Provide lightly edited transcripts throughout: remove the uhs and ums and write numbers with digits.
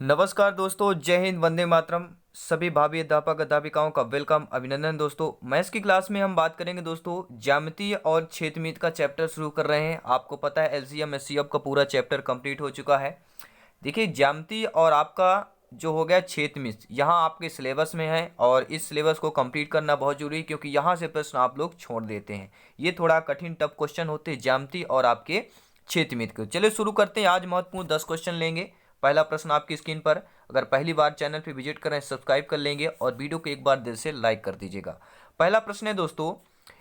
नमस्कार दोस्तों, जय हिंद, वंदे मातरम। सभी भावी अध्यापक अध्यापिकाओं का वेलकम, अभिनंदन। दोस्तों मैथ्स की क्लास में हम बात करेंगे दोस्तों ज्यामिति और क्षेत्रमिति का चैप्टर शुरू कर रहे हैं। आपको पता है एलसीएम एचसीएफ का पूरा चैप्टर कंप्लीट हो चुका है। देखिए ज्यामिति और आपका जो हो गया क्षेत्रमिति यहाँ आपके सिलेबस में है और इस सिलेबस को कंप्लीट करना बहुत जरूरी है क्योंकि यहाँ से प्रश्न आप लोग छोड़ देते हैं। ये थोड़ा कठिन टफ क्वेश्चन होते हैं ज्यामिति और आपके क्षेत्रमिति के। चलिए शुरू करते हैं। आज महत्वपूर्ण 10 क्वेश्चन लेंगे। पहला प्रश्न आपकी स्क्रीन पर। अगर पहली बार चैनल पे विजिट करें सब्सक्राइब कर लेंगे और वीडियो को एक बार दिल से लाइक कर दीजिएगा। पहला प्रश्न है दोस्तों,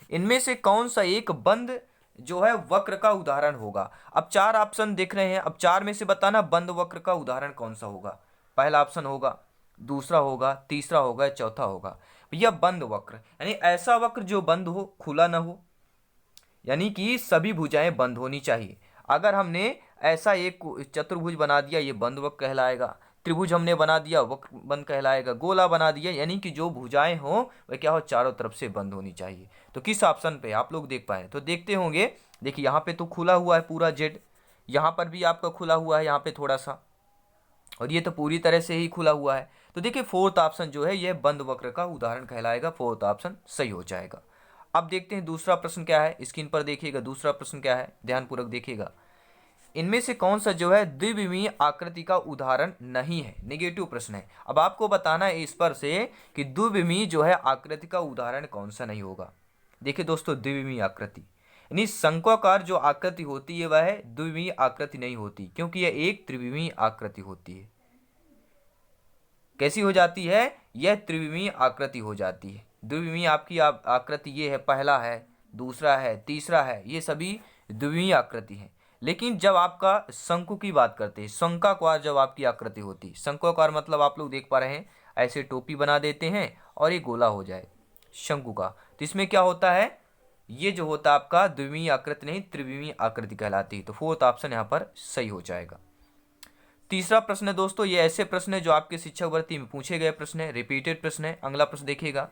इनमें से कौन सा एक बंद जो है वक्र का उदाहरण होगा। अब चार ऑप्शन देख रहे हैं, अब चार में से बताना बंद वक्र का उदाहरण कौन सा होगा। पहला ऑप्शन होगा, दूसरा होगा, तीसरा होगा, चौथा होगा। भैया बंद वक्र यानी ऐसा वक्र जो बंद हो, खुला ना हो, यानी कि सभी भुजाएं बंद होनी चाहिए। अगर हमने ऐसा एक चतुर्भुज बना दिया ये बंद वक्र कहलाएगा। त्रिभुज हमने बना दिया वक्र बंद कहलाएगा। गोला बना दिया यानी कि जो भुजाएं हो वह क्या हो, चारों तरफ से बंद होनी चाहिए। तो किस ऑप्शन पे आप लोग देख पाए तो देखते होंगे। देखिए यहाँ पे तो खुला हुआ है पूरा जेड, यहाँ पर भी आपका खुला हुआ है यहाँ पे थोड़ा सा, और ये तो पूरी तरह से ही खुला हुआ है। तो देखिए फोर्थ ऑप्शन जो है यह बंद वक्र का उदाहरण कहलाएगा। फोर्थ ऑप्शन सही हो जाएगा। अब देखते हैं दूसरा प्रश्न क्या है। स्क्रीन पर देखिएगा दूसरा प्रश्न क्या है, ध्यानपूर्वक देखिएगा। इनमें से कौन सा जो है द्विविमीय आकृति का उदाहरण नहीं है। नेगेटिव प्रश्न है। अब आपको बताना है इस पर से कि द्विविमीय जो है आकृति का उदाहरण कौन सा नहीं होगा। देखिए दोस्तों द्विविमीय आकृति यानी शंक्वाकार जो आकृति होती है वह द्विविमीय आकृति नहीं होती, क्योंकि यह एक त्रिविमीय आकृति होती है। कैसी हो जाती है, यह त्रिविमीय आकृति हो जाती है। द्विविमीय आपकी आकृति ये है, पहला है, दूसरा है, तीसरा है, ये सभी द्विविमीय आकृति है। लेकिन जब आपका शंकु की बात करते हैं, शंक्वाकार जब आपकी आकृति होती है, शंक्वाकार मतलब आप लोग देख पा रहे हैं ऐसे टोपी बना देते हैं और ये गोला हो जाए शंकु का, तो इसमें क्या होता है, ये जो होता है आपका द्विविमीय आकृति नहीं त्रिविमीय आकृति कहलाती है। तो फोर्थ ऑप्शन यहाँ पर सही हो जाएगा। तीसरा प्रश्न है दोस्तों, ये ऐसे प्रश्न है जो आपके शिक्षक भर्ती में पूछे गए प्रश्न है, रिपीटेड प्रश्न है। अगला प्रश्न देखिएगा,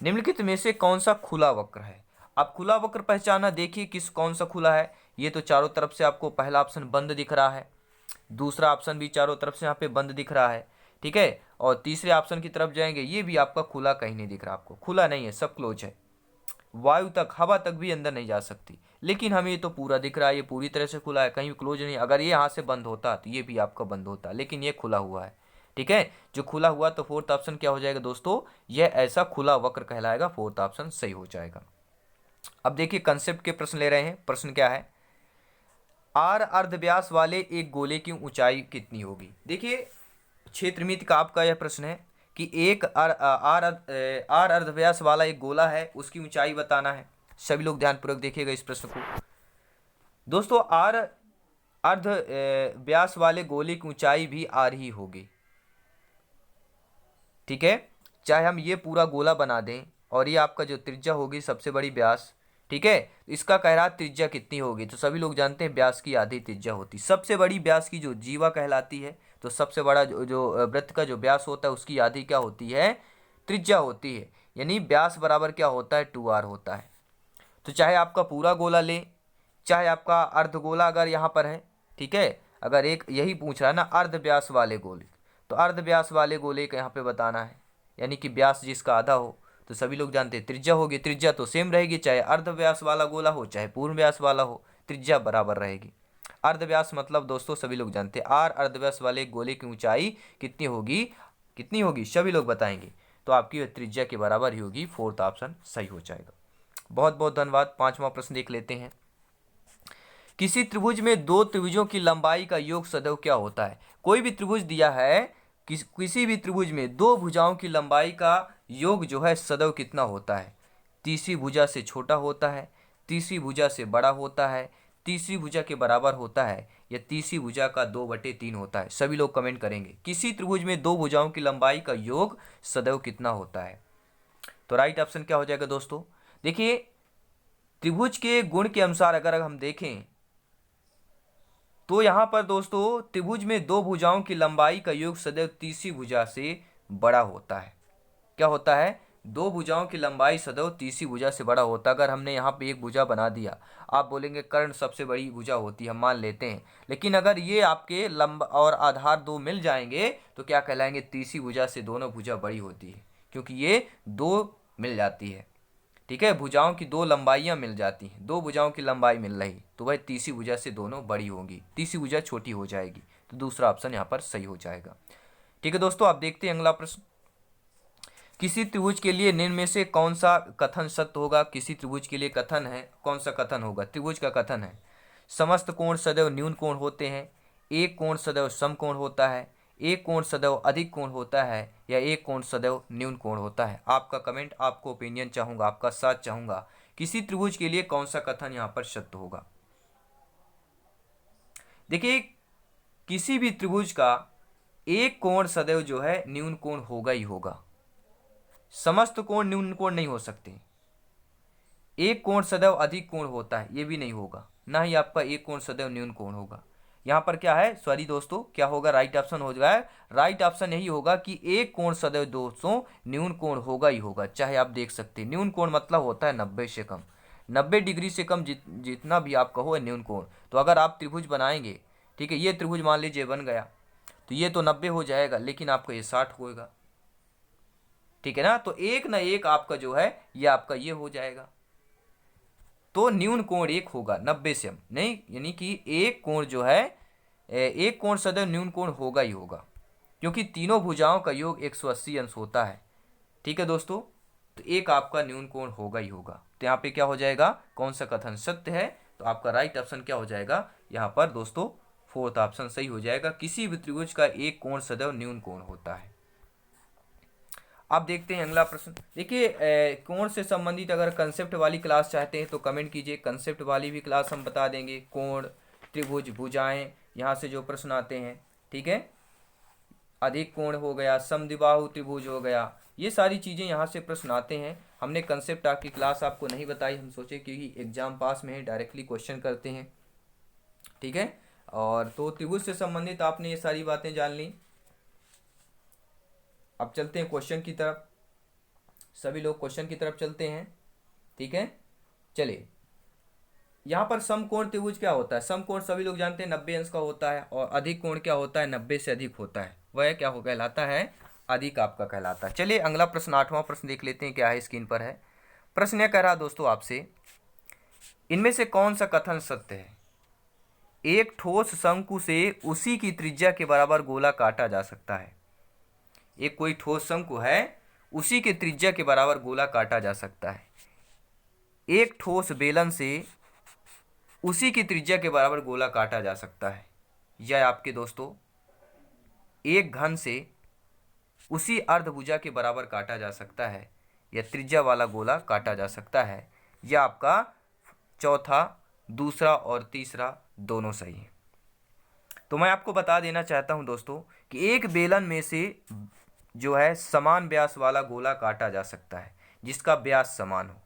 निम्नलिखित में से कौन सा खुला वक्र है। आप खुला वक्र पहचाना, देखिए किस कौन सा खुला है। ये तो चारों तरफ से आपको पहला ऑप्शन बंद दिख रहा है, दूसरा ऑप्शन भी चारों तरफ से यहाँ पे बंद दिख रहा है, ठीक है। और तीसरे ऑप्शन की तरफ जाएंगे, ये भी आपका खुला कहीं नहीं दिख रहा, आपको खुला नहीं है, सब क्लोज है। वायु तक, हवा तक भी अंदर नहीं जा सकती। लेकिन हमें ये तो पूरा दिख रहा है, ये पूरी तरह से खुला है, कहीं भी क्लोज नहीं। अगर ये यहाँ से बंद होता तो ये भी आपका बंद होता, लेकिन ये खुला हुआ है, ठीक है। जो खुला हुआ, तो फोर्थ ऑप्शन क्या हो जाएगा दोस्तों, यह ऐसा खुला वक्र कहलाएगा। फोर्थ ऑप्शन सही हो जाएगा। अब देखिए कंसेप्ट के प्रश्न ले रहे हैं। प्रश्न क्या है, आर अर्धव्यास वाले एक गोले की ऊंचाई कितनी होगी। देखिए क्षेत्रमिति का आपका यह प्रश्न है कि एक आर अर्धव्यास वाला एक गोला है, उसकी ऊंचाई बताना है। सभी लोग ध्यानपूर्वक देखिएगा इस प्रश्न को। दोस्तों आर अर्ध व्यास वाले गोले की ऊंचाई भी आर ही होगी, ठीक है। चाहे हम ये पूरा गोला बना दें और ये आपका जो त्रिज्या होगी सबसे बड़ी व्यास, ठीक है, तो इसका कह रहा त्रिज्या कितनी होगी। तो सभी लोग जानते हैं व्यास की आधी त्रिज्या होती, सबसे बड़ी व्यास की जो जीवा कहलाती है, तो सबसे बड़ा जो वृत्त का जो व्यास होता है उसकी आधी क्या होती है, त्रिज्या होती है। यानी व्यास बराबर क्या होता है, 2r होता है। तो चाहे आपका पूरा गोला ले, चाहे आपका अर्धगोला अगर यहाँ पर है, ठीक है। अगर एक यही पूछ रहा है ना अर्ध व्यास वाले गोले, तो अर्ध व्यास वाले गोले का यहाँ पे बताना है, यानी कि व्यास जिसका आधा हो। तो सभी लोग जानते हैं त्रिज्या होगी, त्रिज्या तो सेम रहेगी, चाहे अर्ध व्यास वाला गोला हो चाहे पूर्ण व्यास वाला हो, त्रिज्या बराबर रहेगी। अर्ध व्यास मतलब दोस्तों सभी लोग जानते हैं आर अर्ध व्यास वाले गोले की ऊंचाई कितनी होगी, कितनी होगी सभी लोग बताएंगे। तो आपकी त्रिज्या के बराबर ही होगी। फोर्थ ऑप्शन सही हो जाएगा। बहुत बहुत धन्यवाद। पांचवा प्रश्न देख लेते हैं। किसी त्रिभुज में दो त्रिभुजों की लंबाई का योग सदैव क्या होता है। कोई भी त्रिभुज दिया है, किसी भी त्रिभुज में दो भुजाओं की लंबाई का योग जो है सदैव कितना होता है। तीसरी भुजा से छोटा होता है, तीसरी भुजा से बड़ा होता है, तीसरी भुजा के बराबर होता है, या तीसरी भुजा का 2/3 होता है। सभी लोग कमेंट करेंगे किसी त्रिभुज में दो भुजाओं की लंबाई का योग सदैव कितना होता है। तो राइट ऑप्शन क्या हो जाएगा दोस्तों, देखिए त्रिभुज के गुण के अनुसार अगर हम देखें तो यहां पर दोस्तों त्रिभुज में दो भुजाओं की लंबाई का योग सदैव तीसरी भुजा से बड़ा होता है। क्या होता है, दो भुजाओं की लंबाई सदैव तीसरी भुजा से बड़ा होता है। अगर हमने यहाँ पे एक भुजा बना दिया, आप बोलेंगे कर्ण सबसे बड़ी भुजा होती है, हम मान लेते हैं, लेकिन अगर ये आपके लंब और आधार दो मिल जाएंगे तो क्या कहलाएंगे, तीसरी भुजा से दोनों भुजा बड़ी होती है, क्योंकि ये दो मिल जाती है। ठीक है, भुजाओं की दो लंबाइयाँ मिल जाती हैं, दो भुजाओं की लंबाई मिल रही तो वह तीसरी भुजा से दोनों बड़ी होंगी, तीसरी भुजा छोटी हो जाएगी, तो दूसरा ऑप्शन यहाँ पर सही हो जाएगा। ठीक है दोस्तों, आप देखते हैं अगला प्रश्न। किसी त्रिभुज के लिए निम्न में से कौन सा कथन सत्य होगा। किसी त्रिभुज के लिए कथन है, कौन सा कथन होगा, त्रिभुज का कथन है, समस्त कोण सदैव न्यून कोण होते हैं, एक कोण सदैव समकोण होता है, एक कोण सदैव अधिक कोण होता है, या एक कोण सदैव न्यून कोण होता है। आपका कमेंट, आपको ओपिनियन चाहूंगा, आपका साथ चाहूंगा, किसी त्रिभुज के लिए कौन सा कथन यहाँ पर सत्य होगा। देखिए, किसी भी त्रिभुज का एक कोण सदैव जो है न्यून कोण होगा ही होगा, समस्त कोण न्यून कोण नहीं हो सकते। एक कोण सदैव अधिक कोण होता है, ये भी नहीं होगा, ना ही आपका एक कोण सदैव न्यून कोण होगा। यहाँ पर क्या है, सॉरी दोस्तों, क्या होगा, राइट ऑप्शन हो जाएगा, राइट ऑप्शन यही होगा कि एक कोण सदैव दोस्तों न्यून कोण होगा ही होगा। चाहे आप देख सकते हैं, न्यून कोण मतलब होता है 90 से कम, 90 डिग्री से कम जितना भी आप कहो न्यून कोण। तो अगर आप त्रिभुज बनाएंगे, ठीक है, ये त्रिभुज मान लीजिए बन गया, तो ये तो 90 हो जाएगा, लेकिन आपका ये 60 होएगा। ठीक है ना, तो एक ना एक आपका जो है ये आपका ये हो जाएगा, तो न्यून कोण एक होगा 90 से हम नहीं, यानी कि एक कोण जो है, एक कोण सदैव न्यून कोण होगा ही होगा, क्योंकि तीनों भुजाओं का योग 180 अंश होता है। ठीक है दोस्तों, तो एक आपका न्यून कोण होगा ही होगा। तो यहाँ पे क्या हो जाएगा, कौन सा कथन सत्य है, तो आपका राइट ऑप्शन क्या हो जाएगा यहाँ पर दोस्तों, फोर्थ ऑप्शन सही हो जाएगा, किसी भी त्रिभुज का एक कोण सदैव न्यून कोण होता है। आप देखते हैं अगला प्रश्न। देखिए, कोण से संबंधित अगर कंसेप्ट वाली क्लास चाहते हैं तो कमेंट कीजिए, कंसेप्ट वाली भी क्लास हम बता देंगे, कोण, त्रिभुज, भुजाएं, यहाँ से जो प्रश्न आते हैं, ठीक है, अधिक कोण हो गया, समद्विबाहु त्रिभुज हो गया, ये सारी चीज़ें यहाँ से प्रश्न आते हैं। हमने कंसेप्ट आपकी क्लास आपको नहीं बताई, हम सोचे क्योंकि एग्जाम पास में है, डायरेक्टली क्वेश्चन करते हैं। ठीक है, और तो त्रिभुज से संबंधित आपने ये सारी बातें जान ली। अब चलते हैं क्वेश्चन की तरफ, सभी लोग क्वेश्चन की तरफ चलते हैं। ठीक है, चलिए, यहाँ पर समकोण त्रिभुज क्या होता है, समकोण सभी लोग जानते हैं 90 अंश का होता है, और अधिक कोण क्या होता है, 90 से अधिक होता है, वह क्या हो कहलाता है, अधिक आपका कहलाता है। चलिए अगला प्रश्न, 8वां प्रश्न देख लेते हैं, क्या है स्क्रीन पर है। प्रश्न यह कह रहा दोस्तों आपसे, इनमें से कौन सा कथन सत्य है। एक ठोस शंकु से उसी की त्रिज्या के बराबर गोला काटा जा सकता है। एक कोई ठोस शंकु है, उसी के त्रिज्या के बराबर गोला काटा जा सकता है। एक ठोस बेलन से उसी की त्रिज्या के बराबर गोला काटा जा सकता है। यह आपके दोस्तों एक घन से उसी अर्धभुजा के बराबर काटा जा सकता है, या त्रिज्या वाला गोला काटा जा सकता है। यह आपका चौथा, दूसरा और तीसरा दोनों सही है। तो मैं आपको बता देना चाहता हूं दोस्तों कि एक बेलन में से जो है समान व्यास वाला गोला काटा जा सकता है, जिसका व्यास समान हो।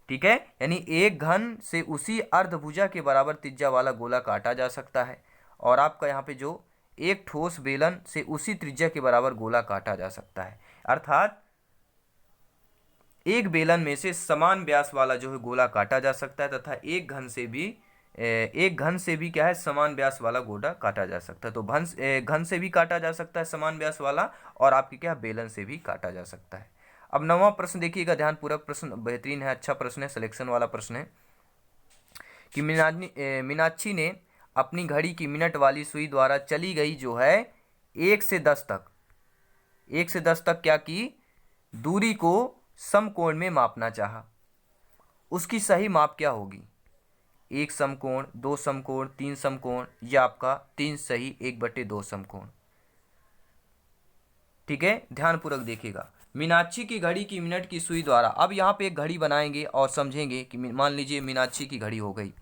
ठीक है, यानी एक घन से उसी अर्धभुजा के बराबर त्रिज्या वाला गोला काटा जा सकता है, और आपका यहाँ पे जो एक ठोस बेलन से उसी त्रिज्या के बराबर गोला काटा जा सकता है, अर्थात एक बेलन में से समान व्यास वाला जो है गोला काटा जा सकता है, तथा एक घन से भी क्या है, समान व्यास वाला गोला काटा जा सकता है। तो घन से भी काटा जा सकता है समान व्यास वाला, और आपकी क्या बेलन से भी काटा जा सकता है। अब 9वां प्रश्न देखिएगा ध्यानपूर्वक, प्रश्न बेहतरीन है, अच्छा प्रश्न है, सिलेक्शन वाला प्रश्न है कि मीनाक्षी ने अपनी घड़ी की मिनट वाली सुई द्वारा चली गई जो है 1 से 10 तक, 1 से 10 तक क्या की दूरी को समकोण में मापना चाहा। उसकी सही माप क्या होगी, 1 समकोण, 2 समकोण, 3 समकोण, या आपका 3 सही 1/2 समकोण। ठीक है, ध्यानपूर्वक देखिएगा, मीनाक्षी की घड़ी की मिनट की सुई द्वारा, अब यहाँ पे एक घड़ी बनाएंगे और समझेंगे कि मान लीजिए मीनाक्षी की घड़ी हो गई।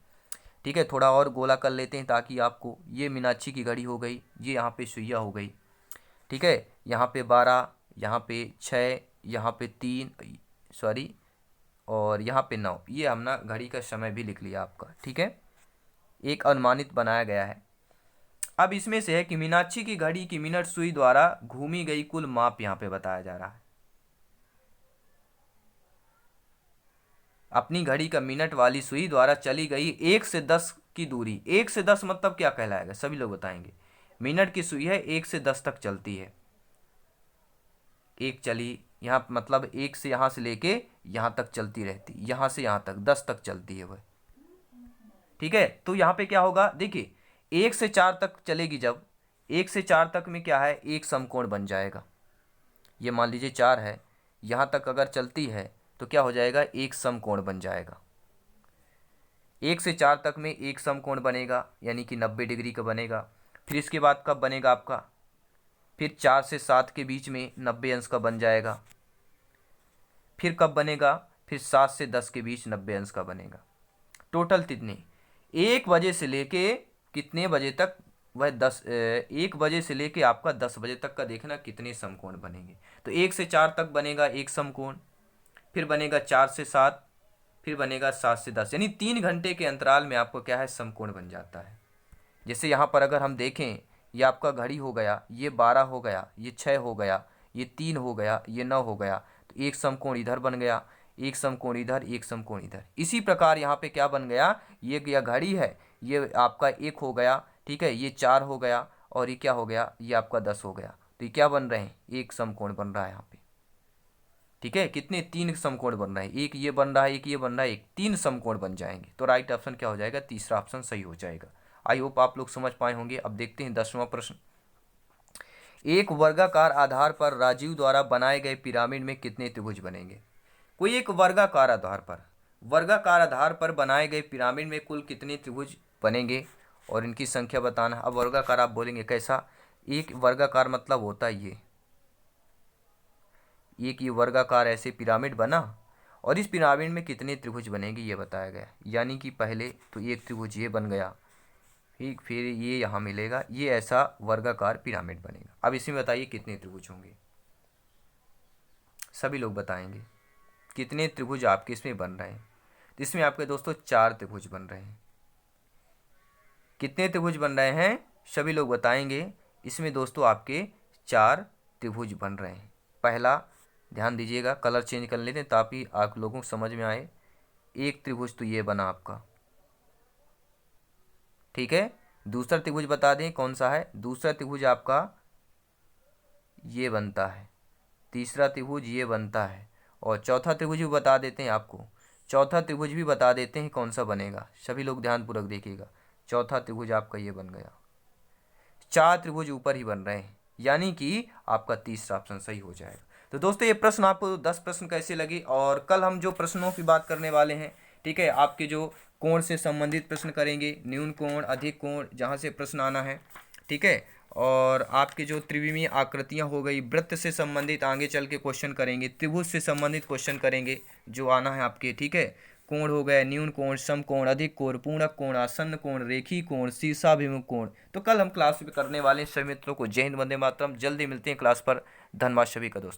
ठीक है, थोड़ा और गोला कर लेते हैं ताकि आपको, ये मीनाक्षी की घड़ी हो गई, ये यहाँ पे सुइया हो गई। ठीक है, यहाँ पे 12, यहाँ पे 6, यहाँ पे 3, सॉरी, और यहाँ पे 9, ये हमने घड़ी का समय भी लिख लिया आपका। ठीक है, एक अनुमानित बनाया गया है। अब इसमें से है कि मीनाक्षी की घड़ी की मिनट सुई द्वारा घूमी गई कुल माप यहाँ पे बताया जा रहा है। अपनी घड़ी का मिनट वाली सुई द्वारा चली गई 1 से 10 की दूरी। 1 से 10 मतलब क्या कहलाएगा, सभी लोग बताएंगे। मिनट की सुई है, 1 से 10 तक चलती है। एक चली यहाँ, मतलब 1 से यहाँ से लेके यहाँ तक चलती रहती, यहाँ से यहाँ तक 10 तक चलती है वह। ठीक है, तो यहाँ पे क्या होगा, देखिए 1 से 4 तक चलेगी जब, 1 से 4 तक में क्या है, एक समकोण बन जाएगा। ये मान लीजिए 4 है, यहाँ तक अगर चलती है तो क्या हो जाएगा, एक समकोण बन जाएगा। 1 से 4 तक में एक समकोण बनेगा, यानी कि 90 डिग्री का बनेगा। फिर इसके बाद कब बनेगा आपका, फिर 4 से 7 के बीच में 90 अंश का बन जाएगा। फिर कब बनेगा, फिर 7 से 10 के बीच 90 अंश का बनेगा। टोटल कितने, 1 बजे से लेके कितने बजे तक, वह 1 बजे से लेके आपका 10 बजे तक का देखना कितने समकोण बनेंगे। तो 1 से 4 तक बनेगा एक समकोण, फिर बनेगा 4 से 7, फिर बनेगा 7 से 10, यानी 3 घंटे के अंतराल में आपको क्या है, समकोण बन जाता है। जैसे यहाँ पर अगर हम देखें, ये आपका घड़ी हो गया, ये 12 हो गया, ये 6 हो गया, ये 3 हो गया, ये 9 हो गया, तो एक समकोण इधर बन गया, एक समकोण इधर, एक समकोण इधर। इसी प्रकार यहाँ पे क्या बन गया, ये घड़ी है, ये आपका 1 हो गया, ठीक है, ये 4 हो गया, और ये क्या हो गया, ये आपका 10 हो गया। तो ये क्या बन रहे हैं, एक समकोण बन रहा है यहाँ पे। ठीक है, कितने, 3 समकोण बन रहे हैं, एक ये बन रहा है, एक ये बन रहा है, एक 3 समकोण बन जाएंगे। तो राइट ऑप्शन क्या हो जाएगा, तीसरा ऑप्शन सही हो जाएगा। आई होप आप लोग समझ पाए होंगे। अब देखते हैं 10वां प्रश्न। एक वर्गाकार आधार पर राजीव द्वारा बनाए गए पिरामिड में कितने त्रिभुज बनेंगे। कोई एक वर्गाकार आधार पर बनाए गए पिरामिड में कुल कितने त्रिभुज बनेंगे और इनकी संख्या बताना। अब वर्गाकार आप बोलेंगे कैसा, एक वर्गाकार मतलब होता है ये वर्गाकार ऐसे पिरामिड बना और इस पिरामिड में कितने त्रिभुज बनेंगे ये बताया गया। यानी कि पहले तो एक त्रिभुज ये बन गया, ठीक, फिर ये यहाँ मिलेगा, ये ऐसा वर्गाकार पिरामिड बनेगा। अब इसमें बताइए कितने त्रिभुज होंगे, सभी लोग बताएंगे कितने त्रिभुज आपके इसमें बन रहे हैं। तो इसमें आपके दोस्तों 4 त्रिभुज बन रहे हैं। कितने त्रिभुज बन रहे हैं, सभी लोग बताएंगे। इसमें दोस्तों आपके 4 त्रिभुज बन रहे हैं। पहला, ध्यान दीजिएगा, कलर चेंज कर लेते हैं ताकि आप लोगों को समझ में आए। एक त्रिभुज तो ये बना आपका, ठीक है। दूसरा त्रिभुज बता दें कौन सा है, दूसरा त्रिभुज आपका ये बनता है, तीसरा त्रिभुज ये बनता है, और चौथा त्रिभुज भी बता देते हैं आपको। चौथा त्रिभुज भी बता देते हैं कौन सा बनेगा, सभी लोग ध्यानपूर्वक देखिएगा। चौथा त्रिभुज आपका ये बन गया। 4 त्रिभुज ऊपर ही बन रहे हैं, यानी कि आपका तीसरा ऑप्शन सही हो जाएगा। तो दोस्तों ये प्रश्न आपको 10 प्रश्न कैसे लगे, और कल हम जो प्रश्नों की बात करने वाले हैं, ठीक है, आपके जो कोण से संबंधित प्रश्न करेंगे, न्यून कोण, अधिक कोण, जहाँ से प्रश्न आना है, ठीक है। और आपके जो त्रिविमीय आकृतियाँ हो गई, वृत्त से संबंधित आगे चल के क्वेश्चन करेंगे, त्रिभुज से संबंधित क्वेश्चन करेंगे जो आना है आपके, ठीक है। कोण हो गए, न्यून कोण, समकोण, अधिक कोण, पूर्णक कोण, आसन्न कोण, रेखी कोण, शीर्षाभिमुख कोण। तो कल हम क्लास में करने वाले हैं। सभी मित्रों को जय हिंद, वंदे मातरम। जल्दी मिलते हैं क्लास पर। धन्यवाद सभी का दोस्तों।